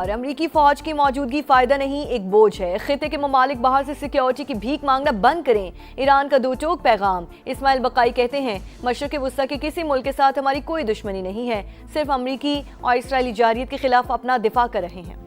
तैयार। अमरीकी फौज की मौजूदगी फायदा नहीं, एक बोझ है। खिते के ममालिक बाहर से सिक्योरिटी की भीख मांगना बंद करें। ईरान का दो टोक पैगाम। इस्माइल बकाई कहते हैं, मशरिक़ वुस्ता के किसी मुल्क के साथ हमारी कोई दुश्मनी नहीं है, सिर्फ अमरीकी और इसराइली जारियत के खिलाफ अपना दिफा कर रहे हैं।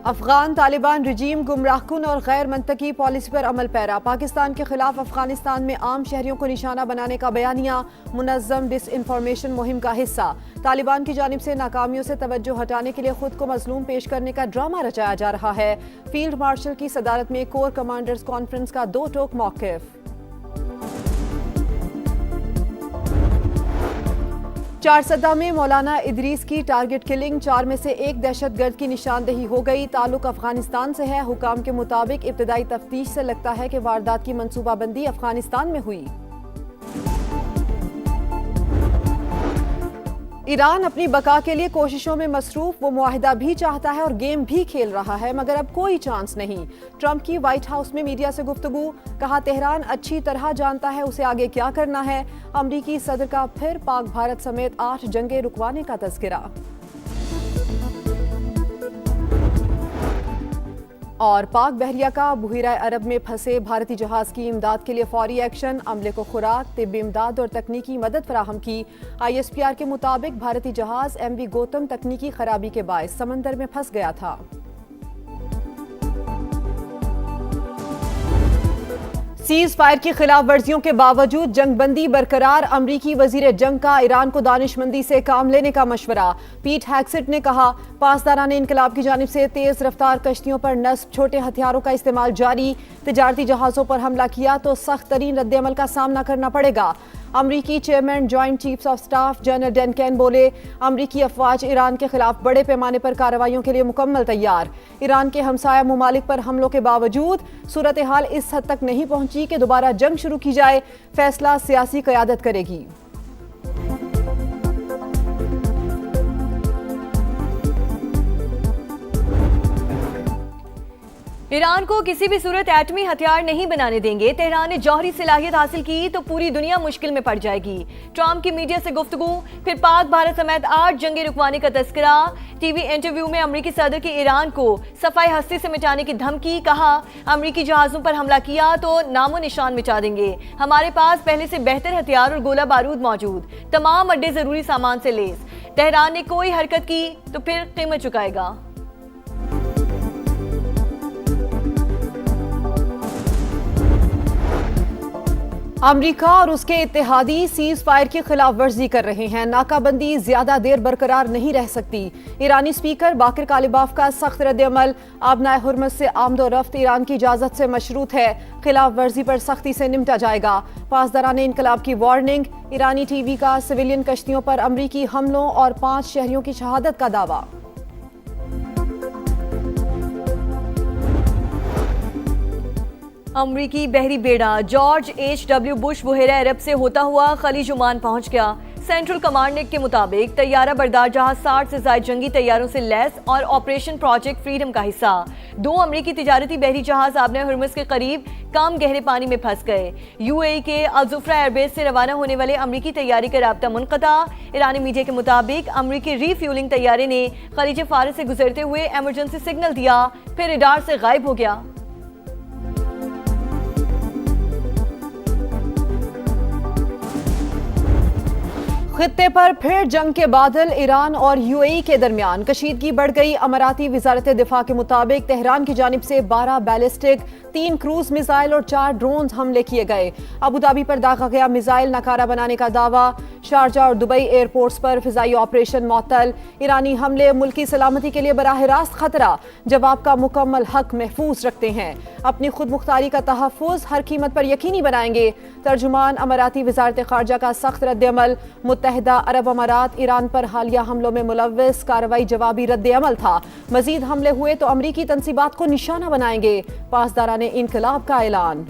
अफगान तालिबान रजीम गुमराहकुन और गैर मंतकी पॉलिसी पर अमल पैरा। पाकिस्तान के खिलाफ अफगानिस्तान में आम शहरियों को निशाना बनाने का बयानिया मुनज़्ज़म डिसइंफॉर्मेशन मुहिम का हिस्सा। तालिबान की जानिब से नाकामियों से तवज्जो हटाने के लिए खुद को मजलूम पेश करने का ड्रामा रचाया जा रहा है। फील्ड मार्शल की सदारत में कोर कमांडर्स कॉन्फ्रेंस का दो टोक मौक़िफ़। चारसदा में मौलाना इदरीस की टारगेट किलिंग, 4 में से एक दहशतगर्द की निशानदेही हो गई। ताल्लुक अफगानिस्तान से है। हुकाम के मुताबिक इब्तदाई तफ्तीश से लगता है कि वारदात की मंसूबाबंदी अफगानिस्तान में हुई। ईरान अपनी बका के लिए कोशिशों में मसरूफ। वो मुआहिदा भी चाहता है और गेम भी खेल रहा है, मगर अब कोई चांस नहीं। ट्रंप की व्हाइट हाउस में मीडिया से गुफ्तगू। कहा, तेहरान अच्छी तरह जानता है उसे आगे क्या करना है। अमरीकी सदर का फिर पाक भारत समेत 8 जंगें रुकवाने का तज़किरा। और पाक बहरिया का बुहिरा अरब में फंसे भारतीय जहाज की इमदाद के लिए फौरी एक्शन। अमले को खुराक, तिब्बी इमदाद और तकनीकी मदद फराहम की। ISPR के मुताबिक भारतीय जहाज MV गौतम तकनीकी खराबी के बायस समंदर में फंस गया था। सीज फायर की खिलाफ वर्जियों के बावजूद जंगबंदी बरकरार। अमरीकी वजीर जंग का ईरान को दानिशमंदी से काम लेने का मशवरा। पीट हैक्सेट ने कहा, पासदारान इनकलाब की जानिब से तेज रफ्तार कश्तियों पर नस्ब छोटे हथियारों का इस्तेमाल जारी। तिजारती जहाजों पर हमला किया तो सख्त तरीन रद्द-ए-अमल का सामना करना पड़ेगा। अमरीकी chairman joint chiefs of staff general Duncan बोले, अमरीकी अफवाज ईरान के खिलाफ बड़े पैमाने पर कार्रवाइयों के लिए मुकम्मल तैयार। ईरान के हमसाया मुमालिक पर हमलों के बावजूद सूरत हाल इस हद तक नहीं पहुंची कि दोबारा जंग शुरू की जाए। फैसला सियासी क़यादत करेगी। ईरान को किसी भी सूरत एटमी हथियार नहीं बनाने देंगे। तेहरान ने जौहरी सलाहियत हासिल की तो पूरी दुनिया मुश्किल में पड़ जाएगी। ट्रंप की मीडिया से गुफ्तगू। फिर पाक भारत समेत 8 जंगें रुकवाने का तज़किरा। टीवी इंटरव्यू में अमरीकी सदर की ईरान को सफाई हस्ती से मिटाने की धमकी। कहा, अमरीकी जहाजों पर हमला किया तो नामो निशान मिटा देंगे। हमारे पास पहले से बेहतर हथियार और गोला बारूद मौजूद। तमाम अड्डे जरूरी सामान से लैस। तेहरान ने कोई हरकत की तो फिर कीमत चुकाएगा। अमरीका और उसके इत्तेहादी सीज फायर की खिलाफ वर्जी कर रहे हैं। नाकाबंदी ज्यादा देर बरकरार नहीं रह सकती। ईरानी स्पीकर बाकिर कालिबाफ का सख्त रद्द-ए-अमल। आबनाए हुर्मुज़ से आमदोरफ्त ईरान की इजाजत से मशरूत है। खिलाफ वर्जी पर सख्ती से निपटा जाएगा। पासदारान इनकलाब की वार्निंग। ईरानी टीवी का सिविलियन कश्तियों पर अमरीकी हमलों और 5 शहरियों की शहादत का दावा। अमरीकी बहरी बेड़ा जॉर्ज H.W. बुश बुहेरा अरब से होता हुआ खलीज ओमान पहुंच गया। सेंट्रल कमांड के मुताबिक तैयारा बरदार जहाज 60 से ज्यादा जंगी तैयारों से लैस और ऑपरेशन प्रोजेक्ट फ्रीडम का हिस्सा। 2 अमरीकी तिजारती बहरी जहाज आबने हुर्मुज़ के करीब कम गहरे पानी में फंस गए। UAE के अल-जुफ्रा एयरबेस से रवाना होने वाले अमरीकी तैयारी का राब्ता मुनक़ता। ईरानी मीडिया के मुताबिक अमरीकी रीफ्यूलिंग तैयारे ने खलीज फारस से गुजरते हुए इमरजेंसी सिग्नल दिया, फिर रडार से गायब हो गया। खित्ते पर फिर जंग के बादल। ईरान और UAE के दरमियान कशीदगी बढ़ गई। अमाराती वजारत दिफा के मुताबिक तेहरान की जानिब से 12 बैलिस्टिक, 3 क्रूज मिसाइल और 4 ड्रोन हमले किए गए। अबू धाबी पर दागा गया मिसाइल नकारा बनाने का दावा। शारजा और दुबई एयरपोर्ट्स पर फिजाई ऑपरेशन मअतल। ईरानी हमले मुल्की सलामती के लिए बराह रास्त खतरा। जवाब का मुकम्मल हक महफूज रखते हैं। अपनी खुद मुख्तारी का तहफ़्फ़ुज़ हर कीमत पर यकीनी बनाएंगे। तर्जुमान अमाराती वजारत खारजा का सख्त रद्द-ए-अमल। मुत्तहिदा अरब अमारात ईरान पर हालिया हमलों में मुलव्वस। कार्रवाई जवाबी रद्द-ए-अमल था। मजीद हमले हुए तो अमरीकी तंसीबात को निशाना बनाएंगे। पासदारान इनकलाब का ऐलान।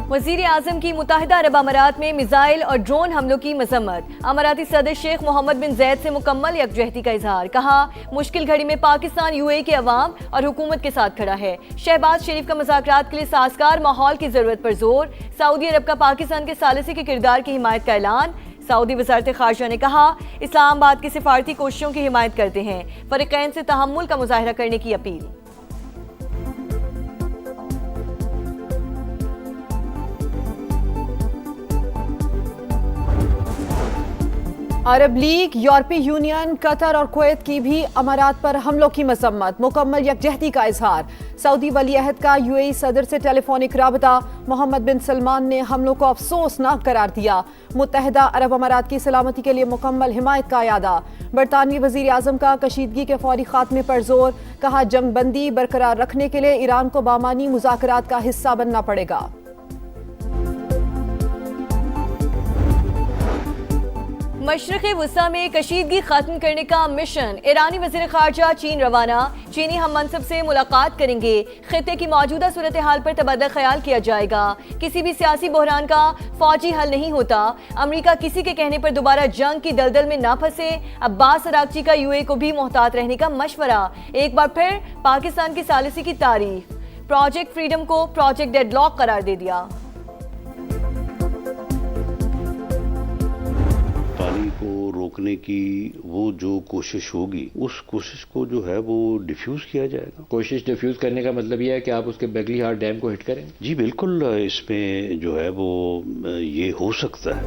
वजीर आजम की मुत्तहिदा अरब अमारात में मिसाइल और ड्रोन हमलों की मजम्मत। अमाराती सदर शेख मोहम्मद बिन जैद से मुकम्मल यकजहती का इजहार। कहा, मुश्किल घड़ी में पाकिस्तान यूएई के अवाम और हुकूमत के साथ खड़ा है। शहबाज शरीफ का मुज़ाकरात के लिए साजगार माहौल की जरूरत पर जोर। सऊदी अरब का पाकिस्तान के सालिसी के किरदार की हिमायत का ऐलान। सऊदी वज़ारत ख़ारिजा ने कहा, इस्लामाबाद की सिफारती कोशिशों की हिमायत करते हैं। फ़रीक़ैन से तहम्मुल का मुज़ाहरा करने की अपील। अरब लीग, यूरोपीय यूनियन, कतर और कुवैत की भी अमारात पर हमलों की मजम्मत। मुकम्मल यकजहती का इजहार। सऊदी वली अहद का यूएई सदर से टेलीफोनिक राबता। मोहम्मद बिन सलमान ने हमलों को अफसोसनाक करार दिया। मुत्तहिदा अरब अमारात की सलामती के लिए मुकम्मल हिमायत का यादा। बरतानवी वजीर आजम का कशीदगी के फौरी खात्मे पर जोर। कहा, जंग बंदी बरकरार रखने के लिए ईरान को बामानी मुज़ाकरात का हिस्सा बनना पड़ेगा। मशरक़े वुस्ता में कशीदगी खत्म करने का मिशन। ईरानी वज़ीर ख़ारिजा चीन रवाना। चीनी हम मनसब से मुलाकात करेंगे। खित्ते की मौजूदा सूरत हाल पर तबादला ख्याल किया जाएगा। किसी भी सियासी बहरान का फौजी हल नहीं होता। अमरीका किसी के कहने पर दोबारा जंग की दलदल में ना फंसे। अब्बास अरागची का यूएई को भी मोहतात रहने का मशवरा। एक बार फिर पाकिस्तान की सालिसी की तारीफ। प्रोजेक्ट फ्रीडम को प्रोजेक्ट डेडलॉक करार दे दिया। पानी को रोकने की वो जो कोशिश होगी, उस कोशिश को जो है वो डिफ्यूज किया जाएगा। कोशिश डिफ्यूज करने का मतलब यह है कि आप उसके बेगली हार्ट डैम को हिट करें। जी बिल्कुल, इसमें जो है वो ये हो सकता है।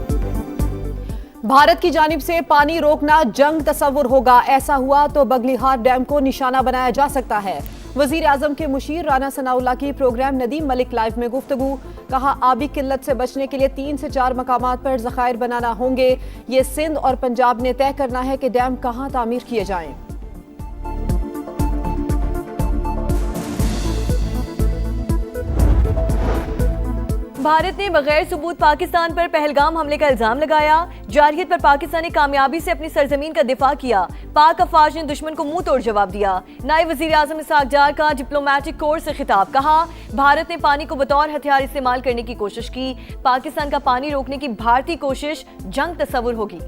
भारत की जानिब से पानी रोकना जंग तस्वुर होगा। ऐसा हुआ तो बगलीहार डैम को निशाना बनाया जा सकता है। वजीर आजम के मुशीर राना सनाउल्लाह की प्रोग्राम नदीम मलिक लाइव में गुफ्तगू। कहा, आबी किल्लत से बचने के लिए 3 से 4 मकामात पर ज़खायर बनाना होंगे। ये सिंध और पंजाब ने तय करना है कि डैम कहाँ तामीर किए जाएं। भारत ने बगैर सबूत पाकिस्तान पर पहलगाम हमले का इल्जाम लगाया। जारहियत पर पाकिस्तान ने कामयाबी से अपनी सरजमीन का दिफा किया। पाक अफवाज ने दुश्मन को मुंह तोड़ जवाब दिया। नायब वजीर आजम इसहाक डार का डिप्लोमेटिक कोर्स से खिताब। कहा, भारत ने पानी को बतौर हथियार इस्तेमाल करने की कोशिश की। पाकिस्तान का पानी रोकने की भारतीय कोशिश जंग तस्वुर होगी।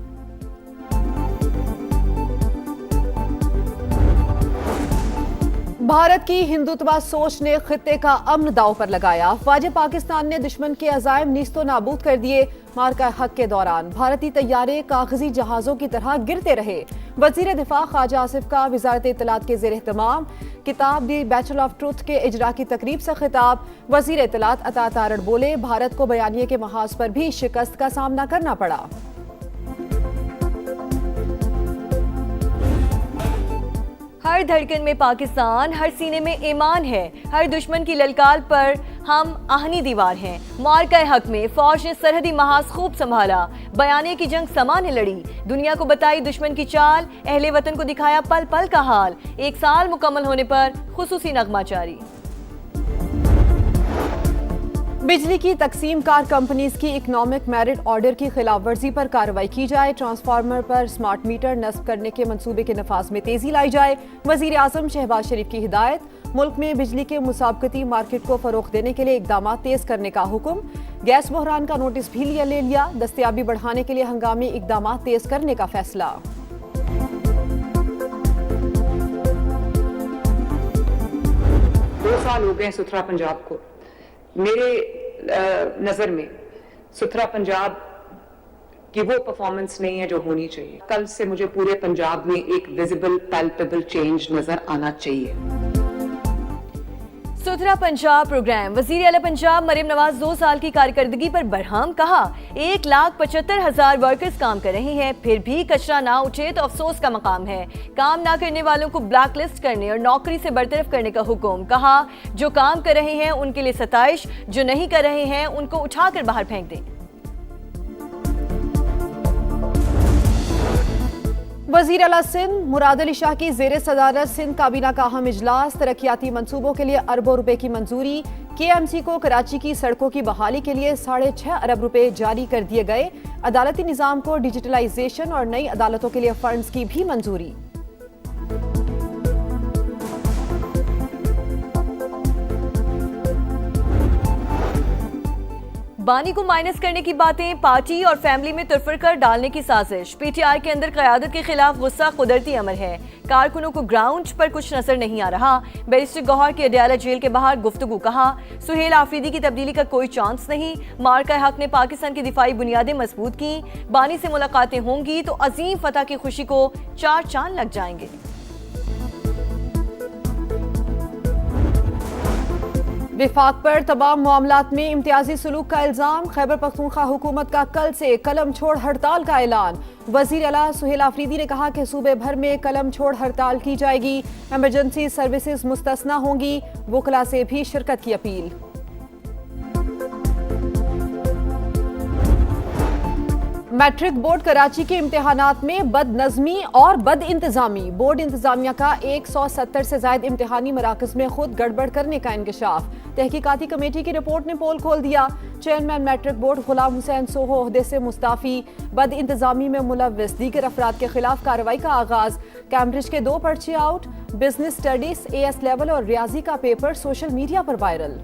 भारत की हिंदुत्वा सोच ने खित्ते का अमन दांव पर लगाया। अफवाज पाकिस्तान ने दुश्मन के अज़ाइम नीस्तो नाबूद कर दिए। मार्का हक के दौरान भारतीय तैयारे कागजी जहाजों की तरह गिरते रहे। वजीर दिफा ख्वाजा आसिफ का वजारत इत्तलात के ज़ेर एहतमाम किताब दी बैटल ऑफ ट्रुथ के इजरा की तकरीब से खिताब। वजीर इत्तलात अता तारड़ बोले, भारत को बयानिए के महाज पर भी शिकस्त का सामना करना पड़ा। हर धड़कन में पाकिस्तान, हर सीने में ईमान है। हर दुश्मन की ललकार पर हम आहनी दीवार हैं। मार्का हक में फौज ने सरहदी महाज खूब संभाला। बयाने की जंग सामान्य लड़ी। दुनिया को बताई दुश्मन की चाल। अहले वतन को दिखाया पल पल का हाल। 1 साल मुकम्मल होने पर खुसूसी नगमा जारी। बिजली की तकसीम कार कंपनीज की इकोनॉमिक मेरिट ऑर्डर की खिलाफ वर्जी पर कार्रवाई की जाए। ट्रांसफार्मर पर स्मार्ट मीटर नस्ब करने के मंसूबे के नफाज में तेजी लाई जाए। वजीर आजम शहबाज शरीफ की हिदायत। मुल्क में बिजली के मुसाबकती मार्केट को फरोग देने के लिए इकदाम तेज करने का हुक्म। गैस बहरान का नोटिस भी ले लिया। दस्तयाबी बढ़ाने के लिए हंगामी इकदाम तेज करने का फैसला। 2 साल हो गए सुथरा पंजाब को। मेरे नजर में सुथरा पंजाब की वो परफॉर्मेंस नहीं है जो होनी चाहिए। कल से मुझे पूरे पंजाब में एक विजिबल पैल्पेबल चेंज नजर आना चाहिए। सुथरा पंजाब प्रोग्राम। वजीर आला पंजाब मरीम नवाज 2 साल की कारकर्दगी पर बरहम। कहा, 1,75,000 वर्कर्स काम कर रहे हैं, फिर भी कचरा ना उठे तो अफसोस का मकाम है। काम ना करने वालों को ब्लैक लिस्ट करने और नौकरी से बरतरफ करने का हुक्म। कहा, जो काम कर रहे हैं उनके लिए सताइश, जो नहीं कर रहे हैं उनको उठाकर बाहर फेंक दें। वजीर आला सिंध मुराद अली शाह की जेर सदारत सिंध काबीना का अहम इजलास। तरक्याती मंसूबों के लिए अरबों रुपए की मंजूरी। KMC को कराची की सड़कों की बहाली के लिए 6.5 अरब रुपए जारी कर दिए गए। अदालती निज़ाम को डिजिटलाइजेशन और नई अदालतों के लिए फंड्स की भी मंजूरी। बानी को माइनस करने की बातें, पार्टी और फैमिली में तुरफरकर डालने की साजिश। पीटीआई के अंदर क़यादत के खिलाफ गुस्सा कुदरती अमर है। कारकुनों को ग्राउंड पर कुछ नजर नहीं आ रहा। बैरिस्टर गौहर की अडयाला जेल के बाहर गुफ्तगू। कहा सुहेल आफरीदी की तब्दीली का कोई चांस नहीं। मार्का हक ने पाकिस्तान की दिफाई बुनियादें मजबूत की। बानी से मुलाकातें होंगी तो अजीम फतह की खुशी को 4 चांद लग जाएंगे। विफाक पर तमाम मामलात में इम्तियाजी सलूक का इल्जाम। खैबर पख्तूनख्वा हुकूमत का कल से कलम छोड़ हड़ताल का ऐलान। वजीर आला सुहेल आफरीदी ने कहा कि सूबे भर में कलम छोड़ हड़ताल की जाएगी। एमरजेंसी सर्विसेज मुस्तस्ना होंगी। वकला से भी शिरकत की अपील। मैट्रिक बोर्ड कराची के इम्तिहानात में बदनज़मी और बद इंतजामी। बोर्ड इंतजामिया का 170 से ज्यादा इम्तिहानी मराकज में खुद गड़बड़ करने का इंकशाफ। तहकीकाती कमेटी की रिपोर्ट ने पोल खोल दिया। Chairman matric board Ghulam Hussain Soho ओहदे से मुस्ताफी। बद इंतजामी में मुलव्विस दीगर अफराद के खिलाफ कार्रवाई का आगाज। कैम्ब्रिज के 2 पर्चे out. Business studies AS level और रियाजी का पेपर सोशल मीडिया पर वायरल।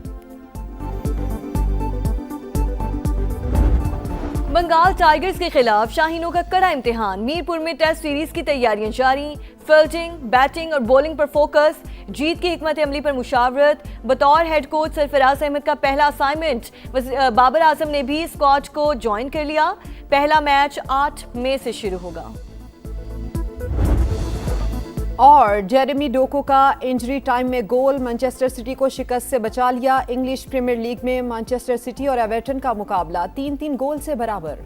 बंगाल टाइगर्स के खिलाफ शाहीनों का कड़ा इम्तिहान। मीरपुर में टेस्ट सीरीज की तैयारियां जारी। फील्डिंग, बैटिंग और बॉलिंग पर फोकस। जीत की हिकमत अमली पर मुशावरत। बतौर हेड कोच सरफराज अहमद का पहला असाइनमेंट। बाबर आजम ने भी स्क्वाड को ज्वाइन कर लिया। पहला मैच 8 मई से शुरू होगा। और जेरेमी डोको का इंजरी टाइम में गोल। मैनचेस्टर सिटी को शिकस्त से बचा लिया। इंग्लिश प्रीमियर लीग में मैनचेस्टर सिटी और एवर्टन का मुकाबला 3-3 गोल से बराबर।